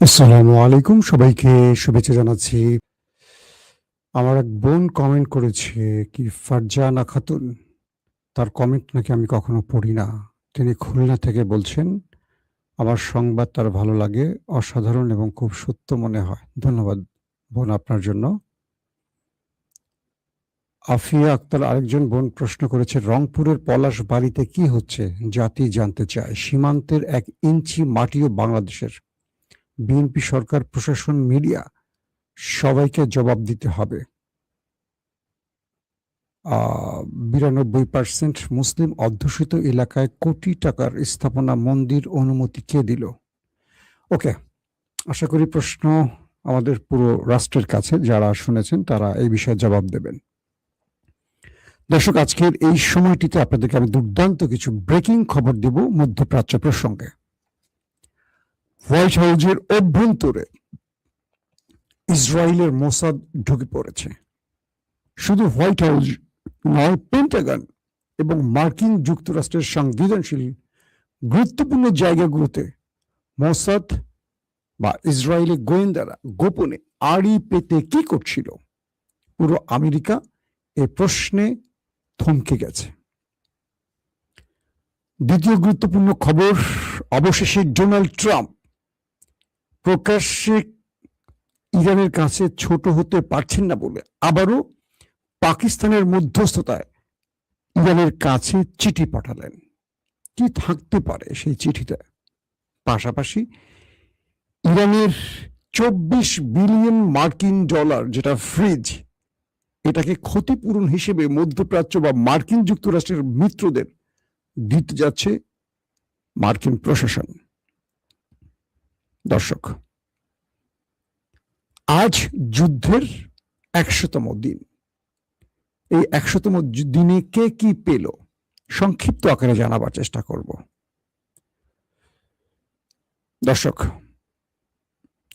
আসসালামু আলাইকুম, সবাইকে শুভেচ্ছা জানাচ্ছি। আমার এক বোন কমেন্ট করেছে, কি ফারজানা খাতুন, তার কমেন্ট নাকি আমি কখনো পড়ি না। তিনি খুলনা থেকে বলছেন, আমার সংবাদ তার ভালো লাগে, অসাধারণ এবং খুব সত্য মনে হয়। ধন্যবাদ বোন আপনার জন্য। আফিয়া আক্তার আরেকজন বোন প্রশ্ন করেছে, রংপুরের পলাশ বাড়িতে কি হচ্ছে, জাতি জানতে চায়। সীমান্তের 1 ইঞ্চি মাটিও বাংলাদেশের। বিএনপি সরকার, প্রশাসন, মিডিয়া সবাইকে জবাব দিতে হবে। 92% মুসলিম অধ্যুষিত এলাকায় কোটি টাকার স্থাপনা মন্দির অনুমতি কে দিল? ওকে, আশা করি প্রশ্ন আমাদের পুরো রাষ্ট্রের কাছে, যারা শুনেছেন তারা এই বিষয়ে জবাব দেবেন। দর্শক, আজকের এই সময়টিতে আপনাদেরকে আমি দুর্দান্ত কিছু ব্রেকিং খবর দেব মধ্যপ্রাচ্য প্রসঙ্গে। হোয়াইট হাউসের অভ্যন্তরে ইসরায়েলের মোসাদ ঢুকে পড়েছে। শুধু হোয়াইট হাউস নয়, পেন্টাগন এবং মার্কিন যুক্তরাষ্ট্রের সংবেদনশীল গুরুত্বপূর্ণ জায়গাগুলোতে মোসাদ বা ইসরায়েলি গোয়েন্দারা গোপনে আড়ি পেতে কি করছিল, পুরো আমেরিকা এ প্রশ্নে থমকে গেছে। দ্বিতীয় গুরুত্বপূর্ণ খবর, অবশেষে ডোনাল্ড ট্রাম্প প্রকাশ্যে ইরানের কাছে ছোট হতে পারছেন না বলে আবারও পাকিস্তানের মধ্যস্থতায় ইরানের কাছে চিঠি পাঠালেন। কি থাকতে পারে সেই চিঠিতে? পাশাপাশি ইরানের 24 বিলিয়ন মার্কিন ডলার, যেটা ফ্রিজ, এটাকে ক্ষতিপূরণ হিসেবে মধ্যপ্রাচ্য বা মার্কিন যুক্তরাষ্ট্রের মিত্রদের দিতে যাচ্ছে মার্কিন প্রশাসন। দর্শক, আজ যুদ্ধের 100তম দিন। এই 100তম দিনে কে কি পেল, সংক্ষিপ্ত আকারে জানাবার চেষ্টা করব। দর্শক,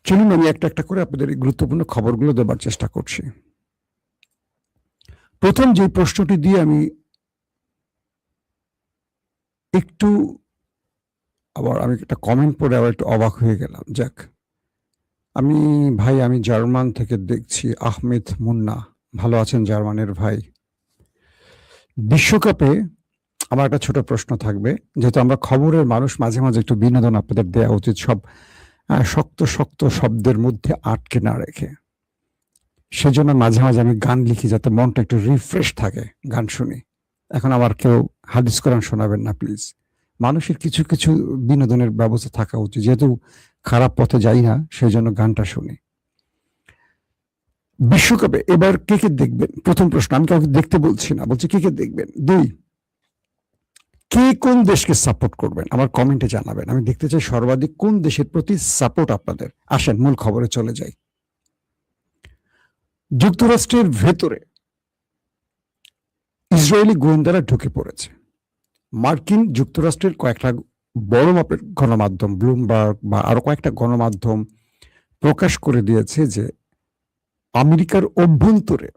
চলুন আমি একটা একটা করে আপনাদের এই গুরুত্বপূর্ণ খবরগুলো দেবার চেষ্টা করছি। প্রথম যে প্রশ্নটি দিয়ে আমি একটু আমি একটা কমেন্ট পড়ে আবার একটু অবাক হয়ে গেলাম। যাক, আমি জার্মান থেকে দেখছি। আহমেদ মুন্না, ভালো আছেন জার্মানের ভাই? বিশ্বকাপে আমার একটা ছোট প্রশ্ন থাকবে, যেহেতু আমরা খবরের মানুষ, মাঝে মাঝে একটু বিনোদন আপনাদের দেওয়া উচিত, সব শক্ত শক্ত শব্দের মধ্যে আটকে না রেখে। সেজন্য মাঝে মাঝে আমি গান লিখি, যাতে মনটা একটু রিফ্রেশ থাকে গান শুনি। এখন আবার কেউ হাদিস কোরআন শোনাবেন না প্লিজ। মানুষের কিছু কিছু বিনোদনের ব্যবস্থা থাকা উচিত, যেহেতু খারাপ পথে যাই না, সেই জন্য গানটা শুনি। বিশ্বকাপে এবার কে কে দেখবেন? প্রথম প্রশ্ন, আমি কাউকে দেখতে বলছি না, বলছি কে কে দেখবেন। 2, কে কোন দেশকে সাপোর্ট করবেন আমার কমেন্টে জানাবেন। আমি দেখতে চাই সর্বাধিক কোন দেশের প্রতি সাপোর্ট আপনাদের। আসেন মূল খবরে চলে যাই। যুক্তরাষ্ট্রের ভেতরে ইসরায়েলি গোয়েন্দারা ঢুকে পড়েছে। মার্কিন যুক্তরাষ্ট্রের কয়েকটা বড় মাপের গণমাধ্যম, ব্লুমবার্গ বা আরো কয়েকটা গণমাধ্যম প্রকাশ করে দিয়েছে যে আমেরিকার অভ্যন্তরে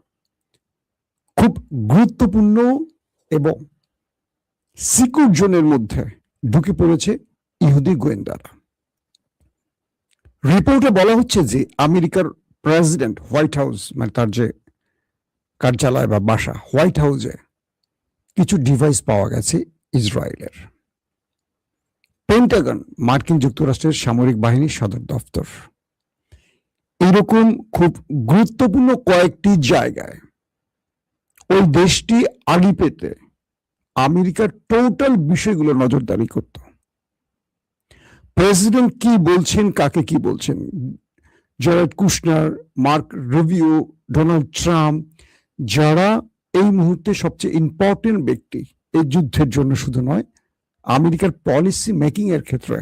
খুব গুরুত্বপূর্ণ এবং সিকিউর জোনের মধ্যে ঢুকে পড়েছে ইহুদি গোয়েন্দারা। রিপোর্টে বলা হচ্ছে যে আমেরিকার প্রেসিডেন্ট হোয়াইট হাউস, মানে তার যে কার্যালয় বা বাসা, হোয়াইট হাউসে কিছু ডিভাইস পাওয়া গেছে ইসরায়েলের। পেন্টাগন, মার্কিন যুক্তরাষ্ট্রের সামরিক বাহিনীর সদর দপ্তর, এরকম খুব গুরুত্বপূর্ণ কয়েকটি জায়গায় ওই দেশটি আড়ি পেতে আমেরিকার টোটাল বিষয়গুলো নজরদারি করত। প্রেসিডেন্ট কি বলছেন, কাকে কি বলছেন, Jared Kushner, Mark Rubio, Donald Trump, যারা এই মুহূর্তে সবচেয়ে ইম্পর্টেন্ট ব্যক্তি এই যুদ্ধের জন্য, শুধু নয় আমেরিকার পলিসি মেকিং এর ক্ষেত্রে,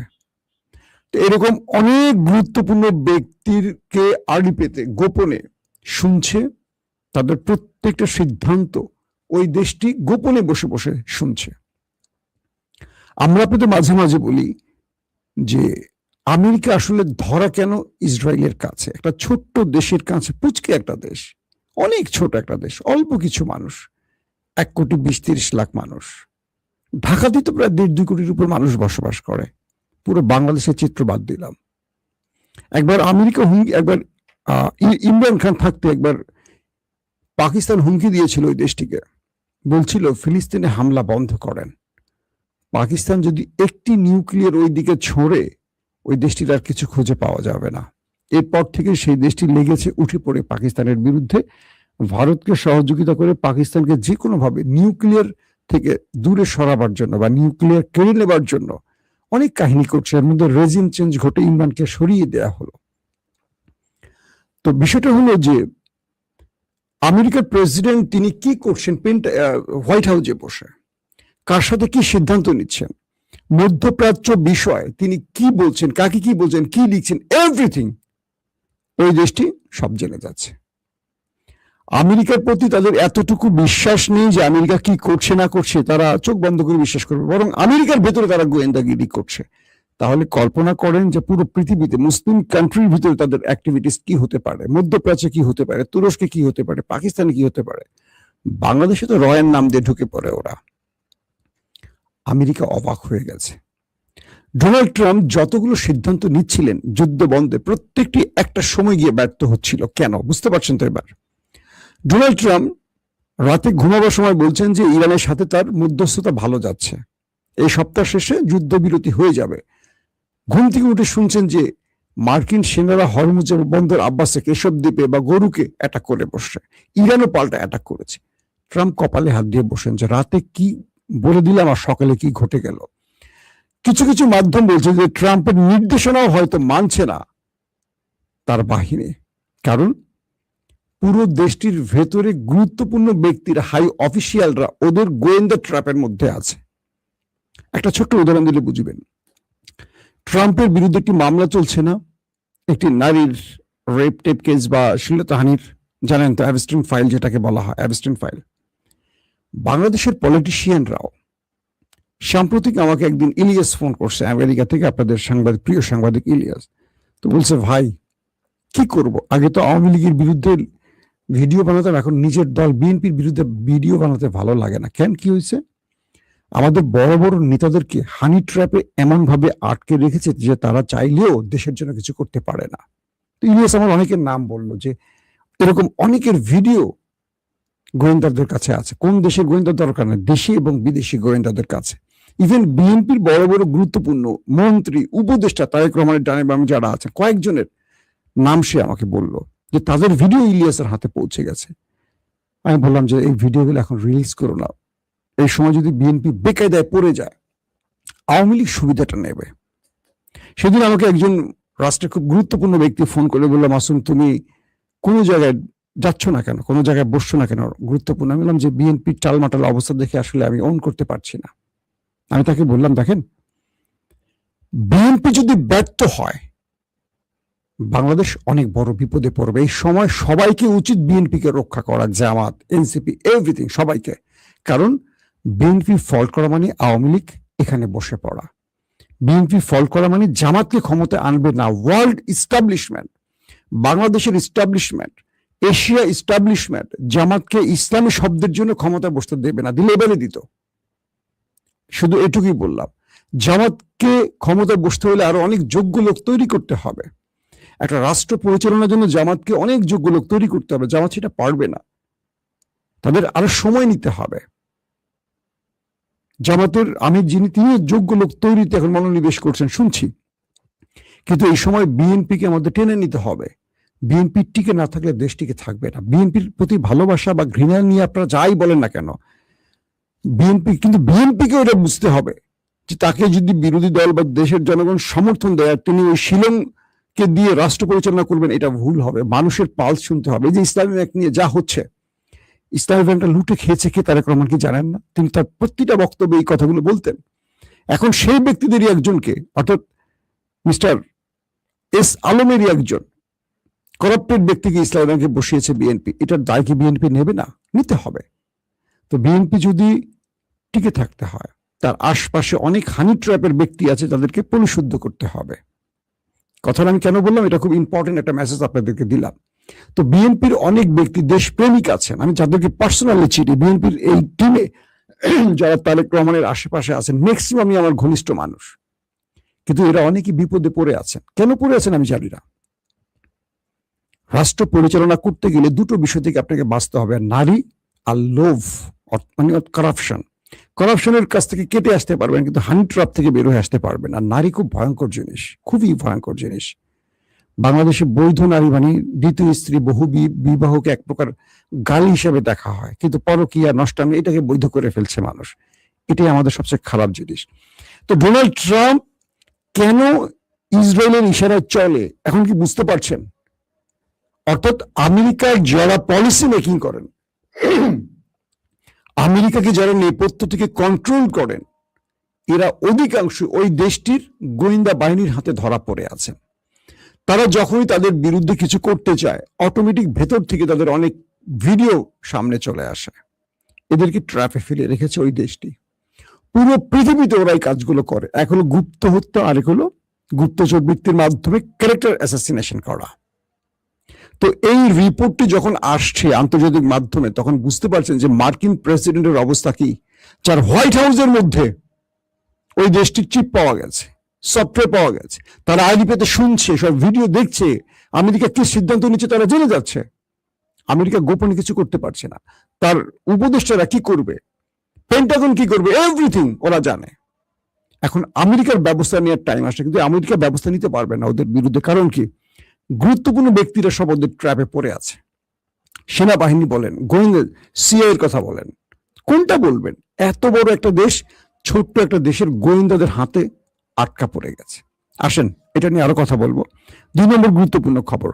তো এরকম অনেক গুরুত্বপূর্ণ ব্যক্তিকে আড়ি পেতে গোপনে শুনছে। তাদের প্রত্যেকটা সিদ্ধান্ত ওই দেশটি গোপনে বসে বসে শুনছে। আমরা আপনাদের মাঝে মাঝে বলি যে আমেরিকা আসলে ধরা কেন ইসরায়েলের কাছে, একটা ছোট্ট দেশের কাছে, পুচকে একটা দেশ, অনেক ছোট একটা দেশ, অল্প কিছু মানুষ, 1,20,30,00,000 মানুষ। ঢাকাতে তো প্রায় 1.5-2 কোটির উপর মানুষ বসবাস করে। পুরো বাংলাদেশের চিত্র বাদ দিলাম। একবার আমেরিকা হুমকি, একবার ইমরান খান থাকতে একবার পাকিস্তান হুমকি দিয়েছিল ওই দেশটিকে, বলছিল ফিলিস্তিনে হামলা বন্ধ করেন, পাকিস্তান যদি একটি নিউক্লিয়ার ওই দিকে ছোড়ে ওই দেশটির আর কিছু খুঁজে পাওয়া যাবে না। এরপর থেকে সেই দেশটি লেগেছে উঠে পড়ে পাকিস্তানের বিরুদ্ধে, ভারতকে সহযোগিতা করে পাকিস্তানকে যে কোনোভাবে নিউক্লিয়ার থেকে দূরে সরাবার জন্য বা নিউক্লিয়ার কেড়ে নেবার জন্য অনেক কাহিনী করছে। এর মধ্যে রেজিম চেঞ্জ ঘটে ইমরানকে সরিয়ে দেয়া হলো। তো বিষয়টা হলো যে আমেরিকার প্রেসিডেন্ট তিনি কি করছেন হোয়াইট হাউসে বসে, কার সাথে কি সিদ্ধান্ত নিচ্ছেন, মধ্যপ্রাচ্য বিষয় তিনি কি বলছেন, কাকে কি বলছেন, কি লিখছেন, এভরিথিং ওই দেশটি সব জেনে যাচ্ছে। আমেরিকার প্রতি তাদের এতটুকু বিশ্বাস নেই যে আমেরিকা কি করছে না করছে তারা চোখ বন্ধ করে বিশ্বাস করবে, বরং আমেরিকার ভেতরে তারা গোয়েন্দাগিরি করছে। তাহলে কল্পনা করেন যে পুরো পৃথিবীতে মুসলিম কান্ট্রির ভিতরে তাদের অ্যাক্টিভিটিস কি হতে পারে, মধ্যপ্রাচ্যে কি হতে পারে, তুরস্কে কি হতে পারে, পাকিস্তানে কি হতে পারে, বাংলাদেশে তো রয়ের নাম দিয়ে ঢুকে পড়ে ওরা। আমেরিকা অবাক হয়ে গেছে। ডোনাল্ড ট্রাম্প যতগুলো সিদ্ধান্ত নিচ্ছিলেন যুদ্ধ বন্ধে, প্রত্যেকটি একটা সময় গিয়ে ব্যর্থ হচ্ছিল। কেন বুঝতে পারছেন তো? এবার ডোনাল্ড ট্রাম্প রাতে ঘুমাবার সময় বলছেন যে ইরানের সাথে তার মধ্যস্থতা ভালো যাচ্ছে, এই সপ্তাহ শেষে যুদ্ধবিরতি হয়ে যাবে। ঘুম থেকে উঠে শুনছেন যে মার্কিন সেনারা হরমুজ বন্দর আব্বাসে কেশব দ্বীপে বা গরুকে অ্যাটাক করে বসছে, ইরানও পাল্টা অ্যাটাক করেছে। ট্রাম্প কপালে হাত দিয়ে বসেন যে রাতে কি বলে দিলাম আর সকালে কি ঘটে গেল। কিছু কিছু মাধ্যম বলছে যে ট্রাম্পের নির্দেশনাও হয়তো মানছে না তার বাহিনী, কারণ পুরো দেশটির ভেতরে গুরুত্বপূর্ণ ব্যক্তিরা, হাই অফিসিয়ালরা ওদের গোয়েন্দা ট্র্যাপের মধ্যে আছে। একটা ছোট্ট উদাহরণ দিলে বুঝবেন। ট্রাম্পের বিরুদ্ধে একটি মামলা চলছে না, একটি নারীর রেপ টেপ কেস বা শ্লীলতাহানির, জানেন তো অ্যাবস্টিন ফাইল যেটাকে বলা হয়, অ্যাবস্টিন ফাইল। বাংলাদেশের পলিটিশিয়ানরাও সাম্প্রতিক আমাকে একদিন ইলিয়াস ফোন করছে আমেরিকা থেকে, আপনাদের সাংবাদিক, প্রিয় সাংবাদিক ইলিয়াস। তো বলছে ভাই কি করব, আগে তো আওয়ামী লীগের বিরুদ্ধে ভিডিও বানাতাম, এখন নিজের দল বিএনপির বিরুদ্ধে ভিডিও বানাতে ভালো লাগে না। কেন, কি হয়েছে? আমাদের বড় বড় নেতাদেরকে হানি ট্র্যাপে এমন ভাবে আটকে রেখেছে যে তারা চাইলেও দেশের জন্য কিছু করতে পারে না। তো ইলিয়াস আমার অনেকের নাম বললো যে এরকম অনেকের ভিডিও গোয়েন্দাদের কাছে আছে। কোন দেশের গোয়েন্দা দরকার নেই, দেশি এবং বিদেশি গোয়েন্দাদের কাছে। ইভেন বিএনপির বড় বড় গুরুত্বপূর্ণ মন্ত্রী, উপদেষ্টা, তারেক রহমানের ডানে বামে যারা আছে কয়েকজনের নাম সে আমাকে বলল যে তাদের ভিডিও ইলিয়াসের হাতে পৌঁছে গেছে। আমি বললাম যে এই ভিডিওগুলো এখন রিলিজ করো না, এই সময় যদি বিএনপি বেকায়দায় পড়ে যায় আওয়ামী লীগ সুবিধাটা নেবে। সেদিন আমাকে একজন রাষ্ট্রের খুব গুরুত্বপূর্ণ ব্যক্তি ফোন করে বলল, মাসুম তুমি কোনো জায়গায় যাচ্ছ না কেন, কোনো জায়গায় বসছো না কেন, গুরুত্বপূর্ণ। আমি বললাম যে বিএনপির টালমাটাল অবস্থা দেখে আসলে আমি অন করতে পারছি না। আমি তাকে বললাম দেখেন, বিএনপি যদি ব্যর্থ হয় বাংলাদেশ অনেক বড় বিপদে পড়বে। এই সময় সবাইকে উচিত বিএনপিকে রক্ষা করা, জামাত, এনসিপি, এভরিথিং সবাইকে। কারণ বিএনপি ফল্ট করা মানে আওয়ামী লীগ এখানে বসে পড়া, বিএনপি ফল্ট করা মানে জামাতকে ক্ষমতায় আনবে না। ওয়ার্ল্ড ইস্টাবলিশমেন্ট, বাংলাদেশের ইস্টাবলিশমেন্ট, এশিয়া ইস্টাবলিশমেন্ট জামাতকে ইসলামী শব্দের জন্য ক্ষমতায় বসতে দেবে না, দিলে এবারে দিত। শুধু এটুকুই বললাম, জামাতকে ক্ষমতায় বসতে হলে আরো অনেক যোগ্য লোক তৈরি করতে হবে। একটা রাষ্ট্র পরিচালনার জন্য জামাতকে অনেক যোগ্য লোক তৈরি করতে হবে, জামাত সেটা পারবে না, তাদের আরো সময় নিতে হবে। জামাতের আমির যিনি, তিনি যোগ্য লোক তৈরিতে এখন মনোনিবেশ করছেন শুনছি, কিন্তু এই সময় বিএনপিকে আমাদের টেনে নিতে হবে। বিএনপি টিকে না থাকলে দেশ টিকে থাকবে না। বিএনপির প্রতি ভালোবাসা বা ঘৃণা নিয়ে আপনারা যাই বলেন না কেন, বিএনপি, কিন্তু বিএনপিকে ওটা বুঝতে হবে যে তাকে যদি বিরোধী দল বা দেশের জনগণ সমর্থন দেয় তিনি ওই শিলংকে দিয়ে রাষ্ট্র পরিচালনা করবেন, এটা ভুল হবে। মানুষের পালস শুনতে হবে। এই যে ইসলামী ব্যাংক নিয়ে যা হচ্ছে, ইসলামী ব্যাংকটা লুটে খেয়েছে কে তারেক রহমান কি জানেন না? তিনি তার প্রতিটা বক্তব্যে এই কথাগুলো বলতেন। এখন সেই ব্যক্তিদেরই একজনকে, অর্থাৎ মিস্টার এস আলমেরই একজন করাপ্টেড ব্যক্তিকে ইসলামী ব্যাংকে বসিয়েছে বিএনপি। এটার দায় কি বিএনপি নেবে না? নিতে হবে। তো বিএনপি যদি টিকে থাকতে হয় তার আশপাশে অনেক হানি ট্র্যাপের ব্যক্তি আছে, তাদেরকে পরিশুদ্ধ করতে হবে। কথাটা আমি কেন বললাম, এটা খুব ইম্পর্টেন্ট একটা মেসেজ আপনাদেরকে দিলাম। তো বিএনপির অনেক ব্যক্তি দেশপ্রেমিক আছেন, আমি যাদেরকে পার্সোনালি চিনি, বিএনপির এই টিমে যারা তারেক রহমানের আশেপাশে আছেন ম্যাক্সিমামই আমার ঘনিষ্ঠ মানুষ, কিন্তু এরা অনেকেই বিপদে পড়ে আছেন। কেন পড়ে আছেন আমি জানি না। রাষ্ট্র পরিচালনা করতে গেলে দুটো বিষয় থেকে আপনাকে বাঁচতে হবে, নারী আর লোভ, মানে কারাপশন। করাপশনের কাছ থেকে কেটে আসতে পারবেন, কিন্তু হানি ট্র্যাপ থেকে বের হয়ে আসতে পারবেন। আর নারী খুব ভয়ঙ্কর জিনিস, খুবই ভয়ঙ্কর জিনিস। বাংলাদেশে বৈধ নারী মানে দ্বিতীয় স্ত্রী, বহু বিবাহকে এক প্রকার গালি হিসেবে দেখা হয়, কিন্তু পরকীয়া, নষ্টামি এটাকে বৈধ করে ফেলছে মানুষ। এটাই আমাদের সবচেয়ে খারাপ জিনিস। তো ডোনাল্ড ট্রাম্প কেন ইসরায়েলের ইশারায় চলে এখন কি বুঝতে পারছেন? অর্থাৎ আমেরিকার যারা পলিসি মেকিং করেন, আমেরিকাকে যারা নেপথ্য থেকে কন্ট্রোল করেন, এরা অধিকাংশ ওই দেশটির গোয়েন্দা বাহিনীর হাতে ধরা পড়ে আছেন। তারা যখনই তাদের বিরুদ্ধে কিছু করতে চায়, অটোমেটিক ভেতর থেকে তাদের অনেক ভিডিও সামনে চলে আসে। এদেরকে ট্র্যাপে ফেলে রেখেছে ওই দেশটি। পুরো পৃথিবীতে ওরা এই কাজগুলো করে। এক হলো গুপ্ত হত্যা, আরেক হলো গুপ্তচর বৃত্তির মাধ্যমে ক্যারেক্টার অ্যাসাসিনেশন করা। তো এই রিপোর্টটি যখন আসছে আন্তর্জাতিক মাধ্যমে, তখন বুঝতে পারছেন যে মার্কিন প্রেসিডেন্টের অবস্থা কি। যার হোয়াইট হাউসের মধ্যে ওই দেশটির চিপ পাওয়া গেছে, সফটওয়্যার পাওয়া গেছে, তারা আইডি পেতে শুনছে, সব ভিডিও দেখছে, আমেরিকা কি সিদ্ধান্ত নিচ্ছে তারা জেনে যাচ্ছে। আমেরিকা গোপনে কিছু করতে পারছে না। তার উপদেষ্টারা কি করবে, পেন্টাগন কি করবে, এভরিথিং ওরা জানে। এখন আমেরিকার ব্যবস্থা নেওয়ার টাইম আসে, কিন্তু আমেরিকা ব্যবস্থা নিতে পারবে না ওদের বিরুদ্ধে। কারণ কি, গুরুত্বপূর্ণ ব্যক্তিরা সব ওদের ট্র্যাপে পড়ে আছে। সেনাবাহিনী বলেন, গোয়েন্দা, সিআই এর কথা বলেন, কোনটা বলবেন? এত বড় একটা দেশ, ছোট্ট একটা দেশের গোয়েন্দাদের হাতে আটকা পড়ে গেছে। আসেন এটা নিয়ে আরো কথা বলবো। 2 নম্বর গুরুত্বপূর্ণ খবর,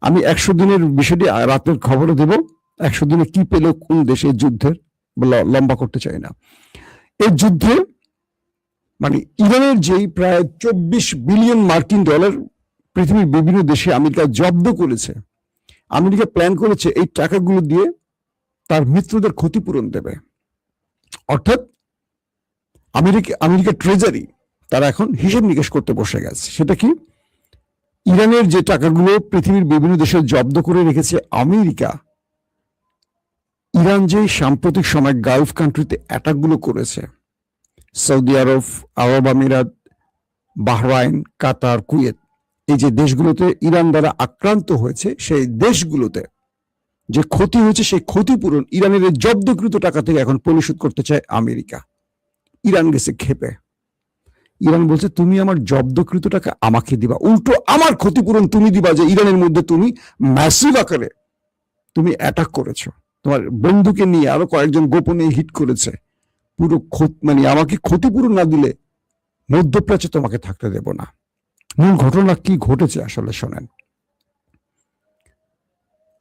আমি 100 দিনের বিষয়টি রাতের খবরে দেব। 100 দিনে কি পেল কোন দেশের যুদ্ধের, লম্বা করতে চাই না। এই যুদ্ধে মানে ইরানের যেই প্রায় 24 বিলিয়ন মার্কিন ডলার পৃথিবীর বিভিন্ন দেশে আমেরিকা জব্দ করেছে, আমেরিকা প্ল্যান করেছে এই টাকাগুলো দিয়ে তার মিত্রদের ক্ষতিপূরণ দেবে। অর্থাৎ আমেরিকা ট্রেজারি তারা এখন হিসেব নিকেশ করতে বসে গেছে। সেটা কি, ইরানের যে টাকাগুলো পৃথিবীর বিভিন্ন দেশে জব্দ করে রেখেছে আমেরিকা, ইরান যে সাম্প্রতিক সময় গালফ কান্ট্রিতে অ্যাটাকগুলো করেছে, সৌদি আরব, আরব আমিরাত, বাহরাইন, কাতার, কুয়েত, এই যে দেশগুলোতে ইরান দ্বারা আক্রান্ত হয়েছে, সেই দেশগুলোতে যে ক্ষতি হয়েছে সেই ক্ষতিপূরণ ইরানের জব্দকৃত টাকা থেকে এখন পরিশোধ করতে চায় আমেরিকা। ইরান গেছে ক্ষেপে। ইরান বলছে তুমি আমার জব্দকৃত টাকা আমাকে দিবা, উল্টো আমার ক্ষতিপূরণ তুমি দিবা, যে ইরানের মধ্যে তুমি ম্যাসিভ আকারে তুমি অ্যাটাক করেছো, তোমার বন্ধুকে নিয়ে আরো কয়েকজন গোপনে হিট করেছে। পুরো মানে আমাকে ক্ষতিপূরণ না দিলে মধ্যপ্রাচ্যে তোমাকে থাকতে দেব না। মূল ঘটনা কি ঘটেছে আসলে শোনেন।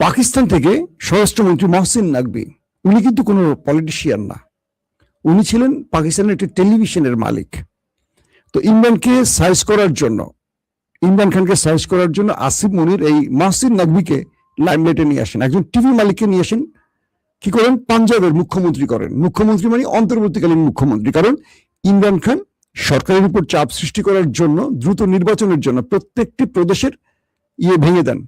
পাকিস্তান থেকে স্বরাষ্ট্রমন্ত্রী মহসিন নাকভি, উনি কিন্তু কোনো পলিটিশিয়ান না, উনি ছিলেন পাকিস্তানের একটি টেলিভিশনের মালিক। তো ইমরান খানকে সাইজ করার জন্য আসিফ মনির এই মহসিন নাকভিকে লাইমলাইটে নিয়ে আসেন, একজন টিভি মালিককে নিয়ে আসেন। কি করেন, পাঞ্জাবের মুখ্যমন্ত্রী করেন। মুখ্যমন্ত্রী মানে অন্তর্বর্তীকালীন মুখ্যমন্ত্রী। কারণ ইমরান খান সরকারের উপর চাপ সৃষ্টি করার জন্য, দ্রুত নির্বাচনের জন্য প্রত্যেকটি প্রদেশের ভেঙে দেন,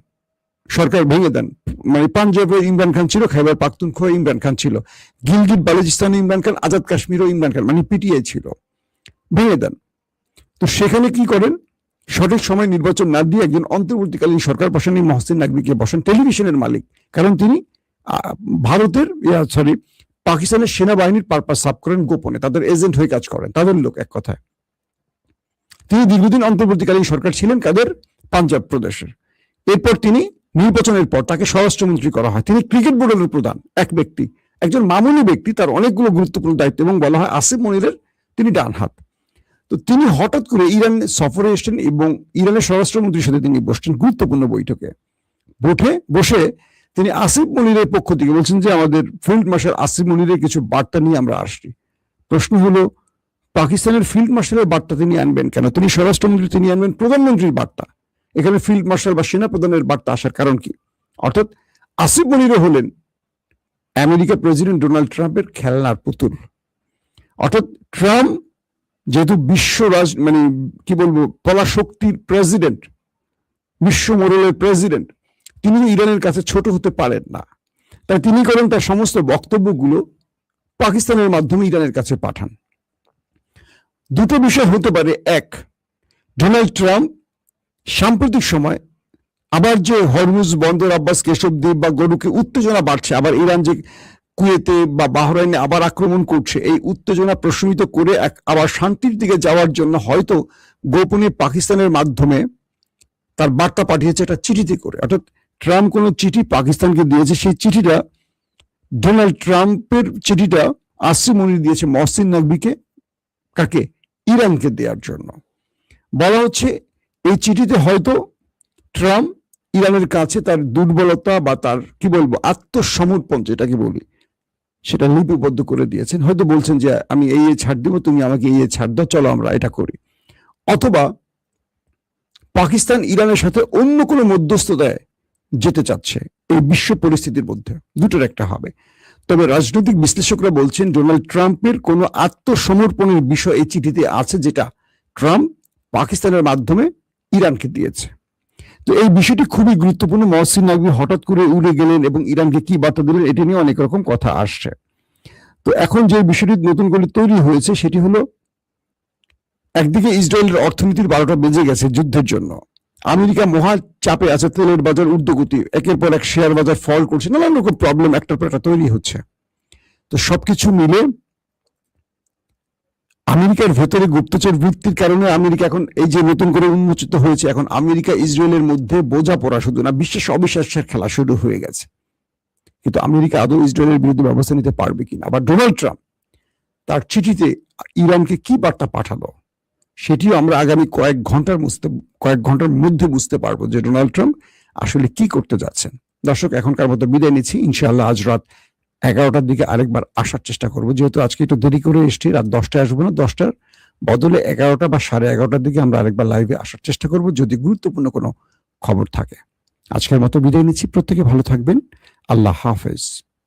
সরকার ভেঙে দেন। মানে পাঞ্জাবে ইমরান খান ছিল, খাইবার পাখতুনখোয়া ইমরান খান ছিল, গিলগিট বালুচিস্তানে ইমরান খান, আজাদ কাশ্মীরও ইমরান খান, মানে পিটিআই ছিল, ভেঙে দেন। তো সেখানে কি করেন, সঠিক সময় নির্বাচন না দিয়ে একজন অন্তর্বর্তীকালীন সরকার বসান, মহসিন নাকভিকে বসান, টেলিভিশনের মালিক। কারণ তিনি পাকিস্তানের সেনাবাহিনীর পারপাস সাফ করেন, গোপনে তাদের এজেন্ট হয়ে কাজ করেন, তাদের লোক এক কথায়। তিনি দীর্ঘদিন অন্তর্বর্তীকালীন সরকার ছিলেন কাদের, পাঞ্জাব প্রদেশের। এরপর তিনি নির্বাচনের পর তাকে স্বরাষ্ট্রমন্ত্রী করা হয়। তিনি ক্রিকেট বোর্ডের প্রধান, এক ব্যক্তি, একজন মামুলি ব্যক্তি, তার অনেকগুলো গুরুত্বপূর্ণ দায়িত্ব, এবং বলা হয় আসিফ মনিরের তিনি ডান হাত। তো তিনি হঠাৎ করে ইরান সফরে এসেছেন এবং ইরানের স্বরাষ্ট্রমন্ত্রীর সাথে তিনি বসছেন গুরুত্বপূর্ণ বৈঠকে। বসে তিনি আসিফ মনিরের পক্ষ থেকে বলছেন যে আমাদের ফিল্ড মার্শাল আসিফ মনিরের কিছু বার্তা নিয়ে আমরা আসছি। প্রশ্ন হলো, পাকিস্তানের ফিল্ড মার্শালের বার্তা তিনি আনবেন কেন? তিনি স্বরাষ্ট্রমন্ত্রী, তিনি আনবেন প্রধানমন্ত্রীর বার্তা। এখানে ফিল্ড মার্শাল বা সেনা প্রধানের বার্তা আসার কারণ কি? অর্থাৎ আসিফ মনিরও হলেন আমেরিকার প্রেসিডেন্ট ডোনাল্ড ট্রাম্পের খেলনার পুতুল। অর্থাৎ ট্রাম্প যেহেতু মানে কি বলবো, পরাশক্তির প্রেসিডেন্ট, বিশ্ব মোড়লের প্রেসিডেন্ট, তিনি ইরানের কাছে ছোট হতে পারেন না। তাই তিনি করেন তার সমস্ত বক্তব্যগুলো পাকিস্তানের মাধ্যমে ইরানের কাছে পাঠান। দুটো বিষয় হতে পারে, এক, ডোনাল্ড ট্রাম্প সাম্প্রতিক সময় আবার যে হরমুজ বন্দর, আব্বাস, কেশবদ্বীপ বা গরুকে উত্তেজনা বাড়ছে, আবার ইরান যে কুয়েতে বা বাহরাইনে আবার আক্রমণ করছে, এই উত্তেজনা প্রশমিত করে আবার শান্তির দিকে যাওয়ার জন্য হয়তো গোপনে পাকিস্তানের মাধ্যমে তার বার্তা পাঠিয়েছে একটা চিঠিতে করে। অর্থাৎ ট্রাম্প কোনো চিঠি পাকিস্তানকে দিয়েছে, সেই চিঠিটা ডোনাল্ড ট্রাম্পের চিঠিটা আসিম মুনির দিয়েছে মহসিন নকভিকে, কাকে? ইরানকে দেওয়ার জন্য। বলা হচ্ছে এই চিঠিতে হয়তো ট্রাম্প ইরানের কাছে তার দুর্বলতা বা তার কি বলবো আত্মসমর্পণ যেটাকে বলি সেটা লিপিবদ্ধ করে দিয়েছেন। হয়তো বলছেন যে আমি এই ছাড় দিব, তুমি আমাকে এই ছাড় দাও, চলো আমরা এটা করি। অথবা পাকিস্তান ইরানের সাথে অন্য কোনো মধ্যস্থতায় যেতে চাচ্ছে এই বিশ্ব পরিস্থিতির মধ্যে, দুটোর একটা হবে। তবে রাজনৈতিক বিশ্লেষকরা বলছেন ডোনাল্ড ট্রাম্পের কোনো আত্মসমর্পণের বিষয় এই চিঠিতে আছে, যেটা ট্রাম্প পাকিস্তানের মাধ্যমে ইরানকে দিয়েছে। তো এই বিষয়টি খুবই গুরুত্বপূর্ণ। মহসিন নকভি হঠাৎ করে উড়ে গেলেন এবং ইরানকে কি বার্তা দিলেন, এটি নিয়ে অনেক রকম কথা আসছে। তো এখন যে বিষয়টি নতুন করে তৈরি হয়েছে সেটি হলো, একদিকে ইসরায়েলের অর্থনীতির 12টা বেজে গেছে যুদ্ধের জন্য, আমেরিকা মহা চাপে আছে, তেলের বাজার ঊর্ধ্বগতি, একের পর এক শেয়ার বাজার ফল করছে, নানান রকম প্রবলেম একটার পর একটা তৈরি হচ্ছে। তো সবকিছু মিলে আমেরিকার ভেতরে গুপ্তচর বৃত্তির কারণে আমেরিকা এখন এই যে নতুন করে উন্মোচিত হয়েছে, এখন আমেরিকা ইসরায়েলের মধ্যে বোঝাপড়া শুধু না, বিশ্বাস অবিশ্বাসের খেলা শুরু হয়ে গেছে। কিন্তু আমেরিকা আদৌ ইসরায়েলের বিরুদ্ধে ব্যবস্থা নিতে পারবে কিনা? আবার ডোনাল্ড ট্রাম্প তার চিঠিতে ইরানকে কি বার্তা পাঠালো সেটিও আমরা আগামী কয়েক ঘন্টার মধ্যে বুঝতে পারবো যে ডোনাল্ড ট্রাম্প আসলে কি করতে যাচ্ছেন। দর্শক, এখনকার মতো বিদায় নিচ্ছি। ইনশাআল্লাহ আজ রাত 11টার দিকে আরেকবার আসার চেষ্টা করবো, যেহেতু আজকে একটু দেরি করে এসছি, রাত 10টায় আসবো না, 10টার বদলে 11টা বা 11:30টার দিকে আমরা আরেকবার লাইভে আসার চেষ্টা করব যদি গুরুত্বপূর্ণ কোনো খবর থাকে। আজকের মতো বিদায় নিচ্ছি, প্রত্যেকে ভালো থাকবেন, আল্লাহ হাফেজ।